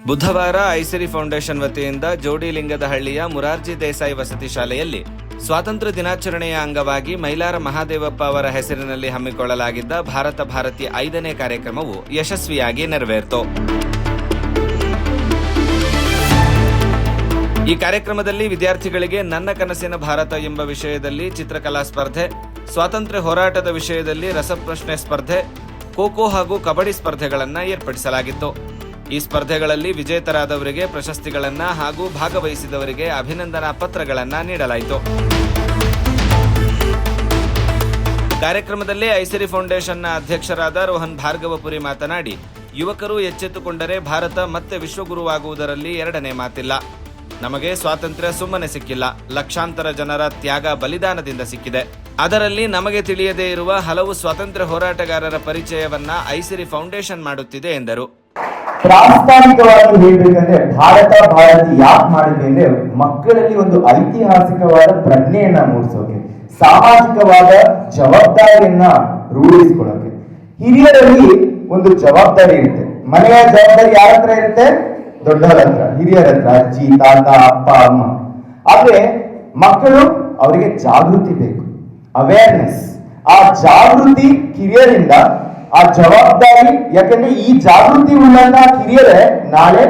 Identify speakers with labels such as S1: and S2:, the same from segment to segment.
S1: ಬುಧವಾರ ಐಸಿರಿ ಫೌಂಡೇಶನ್ ವತಿಯಿಂದ ಜೋಡಿಲಿಂಗದಹಳ್ಳಿಯ ಮುರಾರ್ಜಿ ದೇಸಾಯಿ ವಸತಿ ಶಾಲೆಯಲ್ಲಿ ಸ್ವಾತಂತ್ರ್ಯ ದಿನಾಚರಣೆಯ ಅಂಗವಾಗಿ ಮೈಲಾರ ಮಹಾದೇವಪ್ಪ ಅವರ ಹೆಸರಿನಲ್ಲಿ ಹಮ್ಮಿಕೊಳ್ಳಲಾಗಿದ್ದ ಭಾರತ ಭಾರತಿ 5ನೇ ಕಾರ್ಯಕ್ರಮವು ಯಶಸ್ವಿಯಾಗಿ ನೆರವೇರಿತು. ಈ ಕಾರ್ಯಕ್ರಮದಲ್ಲಿ ವಿದ್ಯಾರ್ಥಿಗಳಿಗೆ ನನ್ನ ಕನಸಿನ ಭಾರತ ಎಂಬ ವಿಷಯದಲ್ಲಿ ಚಿತ್ರಕಲಾ ಸ್ಪರ್ಧೆ, ಸ್ವಾತಂತ್ರ್ಯ ಹೋರಾಟದ ವಿಷಯದಲ್ಲಿ ರಸಪ್ರಶ್ನೆ ಸ್ಪರ್ಧೆ, ಖೋ-ಖೋ ಹಾಗೂ ಕಬಡ್ಡಿ ಸ್ಪರ್ಧೆಗಳನ್ನು ಏರ್ಪಡಿಸಲಾಗಿತ್ತು. ಈ ಸ್ಪರ್ಧೆಗಳಲ್ಲಿ ವಿಜೇತರಾದವರಿಗೆ ಪ್ರಶಸ್ತಿಗಳನ್ನು ಹಾಗೂ ಭಾಗವಹಿಸಿದವರಿಗೆ ಅಭಿನಂದನಾ ಪತ್ರಗಳನ್ನು ನೀಡಲಾಯಿತು. ಕಾರ್ಯಕ್ರಮದಲ್ಲಿ ಐಸಿರಿ ಫೌಂಡೇಶನ್ನ ಅಧ್ಯಕ್ಷರಾದ ರೋಹನ್ ಭಾರ್ಗವಪುರಿ ಮಾತನಾಡಿ, ಯುವಕರು ಎಚ್ಚೆತ್ತುಕೊಂಡರೆ ಭಾರತ ಮತ್ತೆ ವಿಶ್ವಗುರುವಾಗುವುದರಲ್ಲಿ ಎರಡನೇ ಮಾತಿಲ್ಲ. ನಮಗೆ ಸ್ವಾತಂತ್ರ್ಯ ಸುಮ್ಮನೆ ಸಿಕ್ಕಿಲ್ಲ, ಲಕ್ಷಾಂತರ ಜನರ ತ್ಯಾಗ ಬಲಿದಾನದಿಂದ ಸಿಕ್ಕಿದೆ. ಅದರಲ್ಲಿ ನಮಗೆ ತಿಳಿಯದೇ ಇರುವ ಹಲವು ಸ್ವಾತಂತ್ರ್ಯ ಹೋರಾಟಗಾರರ ಪರಿಚಯವನ್ನ ಐಸಿರಿ ಫೌಂಡೇಶನ್ ಮಾಡುತ್ತಿದೆ ಎಂದರು.
S2: ಪ್ರಾಸ್ತಾವಿಕವಾಗಿ ಹೇಳ್ಬೇಕಂದ್ರೆ ಭಾರತ ಭಾರತಿ ಯಾಕೆ ಮಾಡಿದ್ವಿ ಅಂದ್ರೆ ಮಕ್ಕಳಲ್ಲಿ ಒಂದು ಐತಿಹಾಸಿಕವಾದ ಪ್ರಜ್ಞೆಯನ್ನ ಮೂಡಿಸೋಕೆ, ಸಾಮಾಜಿಕವಾದ ಜವಾಬ್ದಾರಿಯನ್ನ ರೂಢಿಸ್ಕೊಳ್ಳೋಕೆ. ಹಿರಿಯರಲ್ಲಿ ಒಂದು ಜವಾಬ್ದಾರಿ ಇರುತ್ತೆ. ಮನೆಯ ಜವಾಬ್ದಾರಿ ಯಾರ ಹತ್ರ ಇರುತ್ತೆ? ದೊಡ್ಡವರ ಹತ್ರ, ಹಿರಿಯರ ಹತ್ರ, ಅಜ್ಜಿ, ತಾತ, ಅಪ್ಪ, ಅಮ್ಮ. ಆದ್ರೆ ಮಕ್ಕಳು ಅವರಿಗೆ ಜಾಗೃತಿ ಬೇಕು, ಅವೇರ್ನೆಸ್. ಆ ಜಾಗೃತಿ ಹಿರಿಯರಿಂದ, ಆ ಜವಾಬ್ದಾರಿ, ಯಾಕಂದ್ರೆ ಈ ಜಾಗೃತಿ ಉಳ್ಳಂತ ಹಿರಿಯರೇ ನಾಳೆ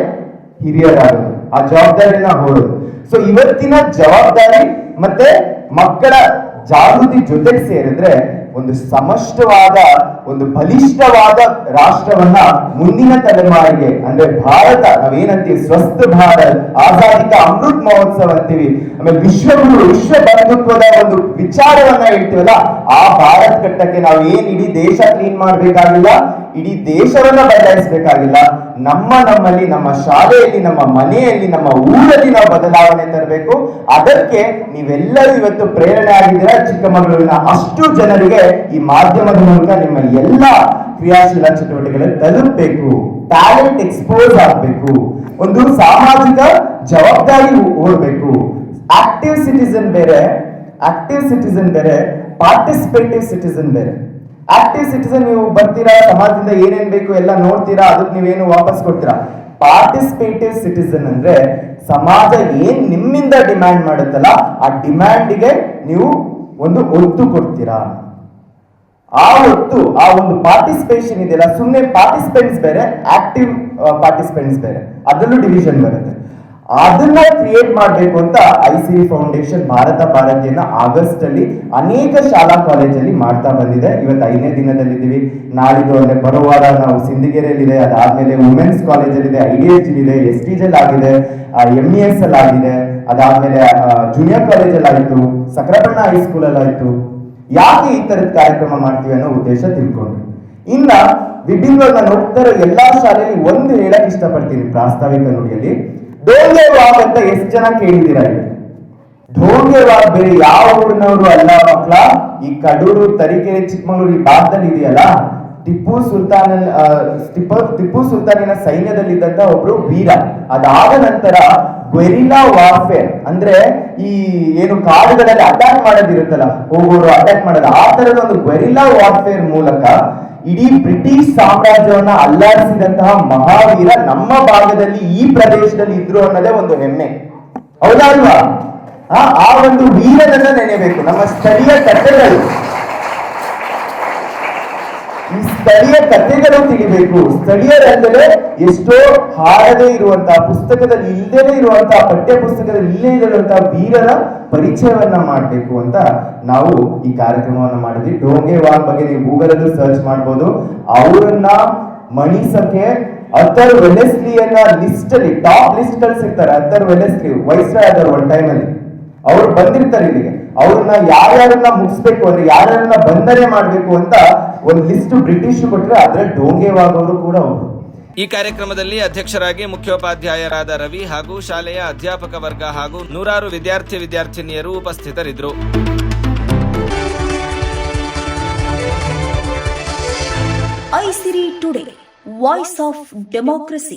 S2: ಹಿರಿಯರಾಗೋದು, ಆ ಜವಾಬ್ದಾರಿನ ಹೊರೋದು. ಸೊ ಇವತ್ತಿನ ಜವಾಬ್ದಾರಿ ಮತ್ತೆ ಮಕ್ಕಳ ಜಾಗೃತಿ ಜೊತೆಗೆ ಸೇರಿದ್ರೆ ಒಂದು ಸಮಷ್ಟವಾದ, ಒಂದು ಬಲಿಷ್ಠವಾದ ರಾಷ್ಟ್ರವನ್ನ ಮುಂದಿನ ತಲೆಮಾರಿಗೆ, ಅಂದ್ರೆ ಭಾರತ, ನಾವೇನಂತೀವಿ ಸ್ವಸ್ಥ ಭಾರತ್, ಆಜಾದಿ ಕಾ ಅಮೃತ್ ಮಹೋತ್ಸವ ಅಂತೀವಿ, ಆಮೇಲೆ ವಿಶ್ವಗುರು, ವಿಶ್ವ ಬಂಧುತ್ವದ ಒಂದು ವಿಚಾರವನ್ನ ಹೇಳ್ತೀವಲ್ಲ, ಆ ಭಾರತ್ ಕಟ್ಟಕ್ಕೆ ನಾವು ಏನ್ ಇಡೀ ದೇಶ ಕ್ಲೀನ್ ಮಾಡ್ಬೇಕಾಗಿಲ್ಲ, ಇಡೀ ದೇಶವನ್ನ ಬದಲಾಯಿಸಬೇಕಾಗಿಲ್ಲ. ನಮ್ಮಲ್ಲಿ, ನಮ್ಮ ಶಾಲೆಯಲ್ಲಿ, ನಮ್ಮ ಮನೆಯಲ್ಲಿ, ನಮ್ಮ ಊರಲ್ಲಿ ನಾವು ಬದಲಾವಣೆ ತರಬೇಕು. ಅದಕ್ಕೆ ನೀವೆಲ್ಲರೂ ಇವತ್ತು ಪ್ರೇರಣೆ ಆಗಿದ್ದೀರಾ. ಚಿಕ್ಕಮಗಳೂರಿನ ಅಷ್ಟು ಜನರಿಗೆ ಈ ಮಾಧ್ಯಮದ ಮೂಲಕ ನಿಮ್ಮ ಎಲ್ಲ ಕ್ರಿಯಾಶೀಲ ಚಟುವಟಿಕೆಗಳನ್ನು ತಲುಪಬೇಕು, ಟ್ಯಾಲೆಂಟ್ ಎಕ್ಸ್ಪೋಸ್ ಆಗಬೇಕು, ಒಂದು ಸಾಮಾಜಿಕ ಜವಾಬ್ದಾರಿ ಓಡಬೇಕು. ಆಕ್ಟಿವ್ ಸಿಟಿಸನ್ ಬೇರೆ, ಪಾರ್ಟಿಸಿಪೇಟಿವ್ ಸಿಟಿಸನ್ ಬೇರೆ. ಆಕ್ಟಿವ್ ಸಿಟಿಸನ್, ನೀವು ಬರ್ತೀರಾ, ಸಮಾಜದಿಂದ ಏನೇನ್ ಬೇಕು ಎಲ್ಲ ನೋಡ್ತೀರಾ, ಅದಕ್ಕೆ ನೀವೇನು ವಾಪಸ್ ಕೊಡ್ತೀರಾ. ಪಾರ್ಟಿಸಿಪೇಟಿವ್ ಸಿಟಿಸನ್ ಅಂದ್ರೆ ಸಮಾಜ ಏನ್ ನಿಮ್ಮಿಂದ ಡಿಮ್ಯಾಂಡ್ ಮಾಡುತ್ತಲ್ಲ, ಆ ಡಿಮ್ಯಾಂಡಿಗೆ ನೀವು ಒಂದು ಒತ್ತು ಕೊಡ್ತೀರಾ. ಆ ಒತ್ತು, ಆ ಒಂದು ಪಾರ್ಟಿಸಿಪೇಷನ್ ಇದೆಯಲ್ಲ, ಸುಮ್ಮನೆ ಪಾರ್ಟಿಸಿಪೆಂಟ್ಸ್ ಬೇರೆ, ಆಕ್ಟಿವ್ ಪಾರ್ಟಿಸಿಪೆಂಟ್ಸ್ ಬೇರೆ, ಅದರಲ್ಲೂ ಡಿವಿಷನ್ ಬರುತ್ತೆ. ಅದನ್ನ ಕ್ರಿಯೇಟ್ ಮಾಡಬೇಕು ಅಂತ ಐಸಿರಿ ಫೌಂಡೇಶನ್ ಭಾರತ ಭಾರತಿಯನ್ನ ಆಗಸ್ಟ್ ಅಲ್ಲಿ ಅನೇಕ ಶಾಲಾ ಕಾಲೇಜಲ್ಲಿ ಮಾಡ್ತಾ ಬಂದಿದೆ. ಇವತ್ತು 5ನೇ ದಿನದಲ್ಲಿದ್ದೀವಿ. ನಾಳಿದ್ದು ಅಂದ್ರೆ ಬರೋ ವಾರ ನಾವು ಸಿಂಧಿಗೆರೆಯಲ್ಲಿದೆ, ಅದಾದ್ಮೇಲೆ ವುಮೆನ್ಸ್ ಕಾಲೇಜಲ್ಲಿದೆ, IDH ಇದೆ, STJ ಆಗಿದೆ, MES ಅಲ್ಲಿ ಆಗಿದೆ, ಅದಾದ್ಮೇಲೆ ಜೂನಿಯರ್ ಕಾಲೇಜಲ್ಲಿ ಆಯ್ತು, ಸಕ್ರಬಣ್ಣ ಹೈಸ್ಕೂಲ್ ಅಲ್ಲಿ ಆಯ್ತು. ಯಾಕೆ ಈ ತರದ ಕಾರ್ಯಕ್ರಮ ಮಾಡ್ತೀವಿ ಅನ್ನೋ ಉದ್ದೇಶ ತಿಳ್ಕೊಂಡ್ರಿ. ಇನ್ನ ವಿಭಿನ್ನ ನೋಡ್ತಾರೋ ಎಲ್ಲಾ ಶಾಲೆಯಲ್ಲಿ ಒಂದು ಹೇಳಕ್ ಇಷ್ಟಪಡ್ತೀನಿ ಪ್ರಾಸ್ತಾವಿಕ ನುಡಿಯಲ್ಲಿ, ಢೋಂಗೆ ವಾಗ್ ಅಂತ ಎಷ್ಟು ಜನ ಕೇಳಿದ್ದೀರಾ? ಢೋಂಗೆ ವಾಗ್ ಬೇರೆ ಯಾವ ಊರಿನವರು ಅಲ್ಲ ಮಕ್ಕಳ, ಈ ಕಡೂರು, ತರೀಕೆರೆ, ಚಿಕ್ಕಮಗಳೂರು ಈ ಭಾಗದಲ್ಲಿ ಇದೆಯಲ್ಲ, ಟಿಪ್ಪು ಸುಲ್ತಾನಿನ ಸೈನ್ಯದಲ್ಲಿದ್ದಂತ ಒಬ್ರು ವೀರ. ಅದಾದ ನಂತರ ಗೆರಿಲ್ಲಾ ವಾರ್ಫೇರ್ ಅಂದ್ರೆ ಈ ಏನು ಕಾಡುಗಳಲ್ಲಿ ಅಟ್ಯಾಕ್ ಮಾಡೋದಿರುತ್ತಲ್ಲ, ಹೋಗೋರು ಅಟ್ಯಾಕ್ ಮಾಡೋದು, ಆ ತರದ ಒಂದು ಗೆರಿಲ್ಲಾ ವಾರ್ಫೇರ್ ಮೂಲಕ ಇಡೀ ಬ್ರಿಟಿಷ್ ಸಾಮ್ರಾಜ್ಯವನ್ನ ಅಲ್ಲಾಡಿಸಿದಂತಹ ಮಹಾವೀರ ನಮ್ಮ ಭಾಗದಲ್ಲಿ, ಈ ಪ್ರದೇಶದಲ್ಲಿ ಇದ್ರು ಅನ್ನೋದೇ ಒಂದು ಹೆಮ್ಮೆ, ಹೌದಾ ಅಲ್ವಾ? ಆ ಒಂದು ವೀರನನ್ನ ನೆನೆಯಬೇಕು. ನಮ್ಮ ಸ್ಥಳೀಯ ಕಥೆಗಳು ತಿಳಿಬೇಕು. ಸ್ಥಳೀಯರೆಂದರೆ ಎಷ್ಟೋ ಹಾರದೇ ಇರುವಂತಹ, ಪುಸ್ತಕದಲ್ಲಿ ಇಲ್ಲದೇ ಇರುವಂತಹ, ಪಠ್ಯ ಪುಸ್ತಕದಲ್ಲಿ ಇಲ್ಲೇ ಇರುವಂತಹ ವೀರರ ಪರಿಚಯವನ್ನ ಮಾಡಬೇಕು ಅಂತ ನಾವು ಈ ಕಾರ್ಯಕ್ರಮವನ್ನ ಮಾಡಿದ್ವಿ. ಢೋಂಗೆ ವಾಗ್ ಬಗ್ಗೆ ನೀವು ಗೂಗಲ್ ಅಲ್ಲೂ ಸರ್ಚ್ ಮಾಡ್ಬೋದು. ಅವರನ್ನ ಮಣಿಸಕ್ಕೆ ಅಥರ್ ವೆಲೆಸ್ಲಿಯನ್ನ ಲಿಸ್ಟ್ ಅಲ್ಲಿ, ಟಾಪ್ ಲಿಸ್ಟ್ ಕಳ್ಸಿರ್ತಾರೆ. ಅಥರ್ ವೆಲೆಸ್ಲಿ ವೈಸ್ರಾಯ್ ಆದವರು ಒಂದು ಟೈಮ್ ಅಲ್ಲಿ ಅವ್ರು ಬಂದಿರ್ತಾರೆ ಇಲ್ಲಿಗೆ. ಅವ್ರನ್ನ ಯಾರ್ಯಾರನ್ನ ಮುಗಿಸ್ಬೇಕು ಅಂದ್ರೆ, ಯಾರ್ಯಾರನ್ನ ಬಂಧನೆ ಮಾಡ್ಬೇಕು ಅಂತ ಒಂದು ಲಿಸ್ಟ್ ಬ್ರಿಟಿಷ್ ಕೊಟ್ಟರೆ ಅದ್ರಲ್ಲಿ ಢೋಂಗೆ ವಾಗ್ ಅವರು ಕೂಡ ಒಬ್ರು.
S1: ಈ ಕಾರ್ಯಕ್ರಮದಲ್ಲಿ ಅಧ್ಯಕ್ಷರಾಗಿ ಮುಖ್ಯೋಪಾಧ್ಯಾಯರಾದ ರವಿ ಹಾಗೂ ಶಾಲೆಯ ಅಧ್ಯಾಪಕ ವರ್ಗ ಹಾಗೂ ನೂರಾರು ವಿದ್ಯಾರ್ಥಿನಿಯರು ಉಪಸ್ಥಿತರಿದ್ದರು.
S3: ಐಸಿರಿ ಟುಡೇ, ವಾಯ್ಸ್ ಆಫ್ ಡೆಮೋಕ್ರಸಿ.